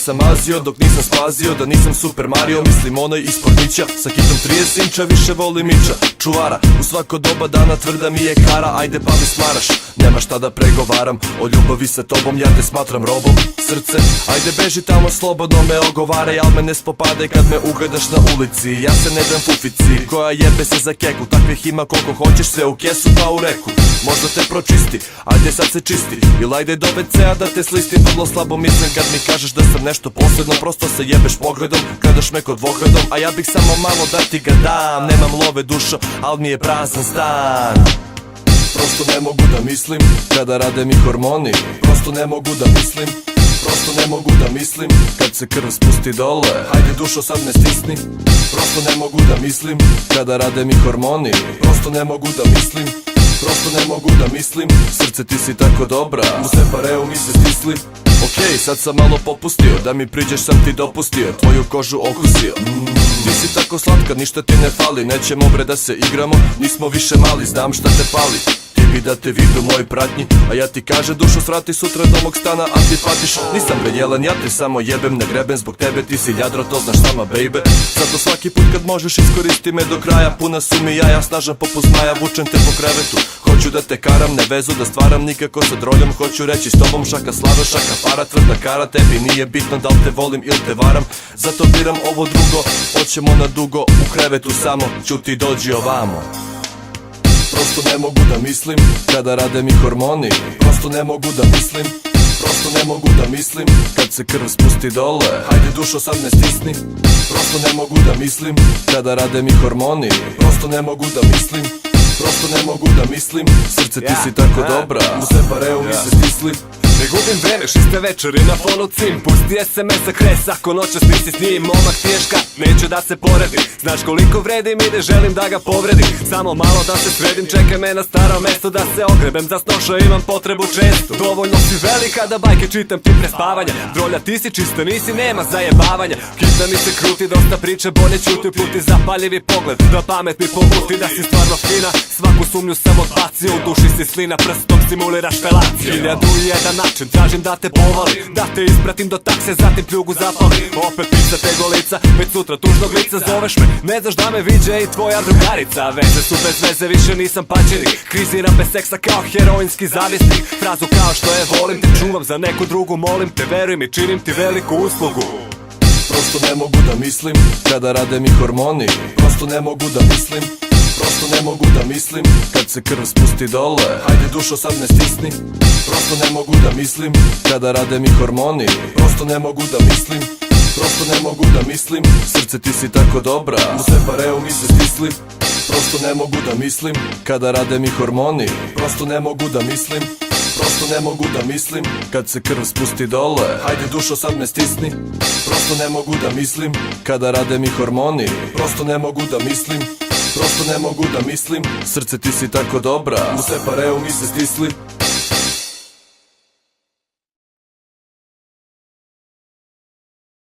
sam mazio dok nisam spazio da nisam Super Mario. Mislim onaj iz Pornića sa hitom 30 inča, više volim Mića čuvara. U svako doba dana tvrda mi je kara, ajde pa mi smaraš, nema šta da pregovaram o ljubavi sa tobom, ja te smatram robom. Srce, ajde beži tamo slobodno me ogovaraj, al me ne spopadaj kad me ugledaš na ulici. Ja se ne dam fufici koja jebe se za keku, takvih ima koliko hoćeš, sve u kesu pa u reku. Možda te pročisti, ajde sad se čisti, ili ajde do WC-a da te slisti. Vrlo slabo mislim kad mi kažeš da sam nešto posebno, prosto se jebeš pogledom, gledaš me kod dvohledom, a ja bih samo malo da ti ga dam. Nemam love dušo, al mi je prazan stan. Prosto ne mogu da mislim kada rade mi hormoni, prosto ne mogu da mislim, prosto ne mogu da mislim kad se krv spusti dole. Hajde dušo sad me stisni, prosto ne mogu da mislim kada rade mi hormoni, prosto ne mogu da mislim, prosto ne mogu da mislim. Srce ti si tako dobra, u separeu mi se stisli. Okej, sad sam malo popustio, da mi priđeš sam ti dopustio, tvoju kožu okusio. Ti si tako slatka, ništa ti ne fali, nećemo bre da se igramo, nismo više mali, znam šta te pali. Ti bi da te vidu moj pratnji, a ja ti kaže dušo svrati sutra do mog stana, a ti patiš. Nisam bre jelan, ja te samo jebem, ne grebem zbog tebe, ti si ljadro, to znaš sama baby. Zato svaki put kad možeš iskoristi me do kraja, puna su mi jaja, snažan poput zmaja, vučem te po krevetu. Hoću da te karam, ne vezu da stvaram nikako sa droljom, hoću reći s tobom šaka slava, šaka para, tvrda kara. Tebi nije bitno da li te volim ili te varam, zato biram ovo drugo, hoćemo na dugo u krevetu samo, ćuti dođi ovamo. Prosto ne mogu da mislim kada rade mi hormoni, prosto ne mogu da mislim, prosto ne mogu da mislim kad se krv spusti dole. Hajde dušo sad me stisni, prosto ne mogu da mislim kada rade mi hormoni, prosto ne mogu da mislim, prosto ne mogu da mislim. Srce ti si tako dobra, u separeu mi se stisli. Ne gubim vreme, 6. večeri na fonu cim, pusti SMS za kres ako noćas nisi s njim. Momak tješka, neću da se poredim, znaš koliko vredim i ne želim da ga povredim. Samo malo da se sredim, čekaj me na staro mesto da se ogrebem, za snoša imam potrebu često. Dovoljno si velika da bajke čitam ti pre spavanja, drolja ti si čista, nisi, nema zajebavanja. Kita mi se kruti, dosta priče, bolje ćuti, puti zapaljivi pogled, da pamet mi pomuti, da si stvarno fina. Svaku sumnju sam odbacio, u duši si slina, prstom simuliraš felaciju. 1001 način, tražim da te povalim, da te ispratim do takse, zatim pljugu zapalim. Opet pizza te golica, već sutra tužnog lica zoveš me, ne znaš da me viđe i tvoja drugarica. Veze su bez veze, više nisam pačenik, kriziram bez seksa kao heroinski zavisnik. Frazu kao što je volim te čuvam za neku drugu, molim te veruj mi, činim ti veliku uslugu. Prosto ne mogu da mislim kada rade mi hormoni, prosto ne mogu da mislim, prosto ne mogu da mislim kad se krv spusti dole. Hajde dušo sad me stisni, prosto ne mogu da mislim kada rade mi hormoni, prosto ne mogu da mislim, prosto ne mogu da mislim. Srce ti si tako dobra, u separeu mi se stisli. Prosto ne mogu da mislim kada rade mi hormoni, prosto ne mogu da mislim, prosto ne mogu da mislim kad se krv spusti dole. Hajde dušo sad me stisni, prosto ne mogu da mislim kada rade mi hormoni, prosto ne mogu da mislim, prosto ne mogu da mislim. Srce ti si tako dobra, u separeu mi se stisli.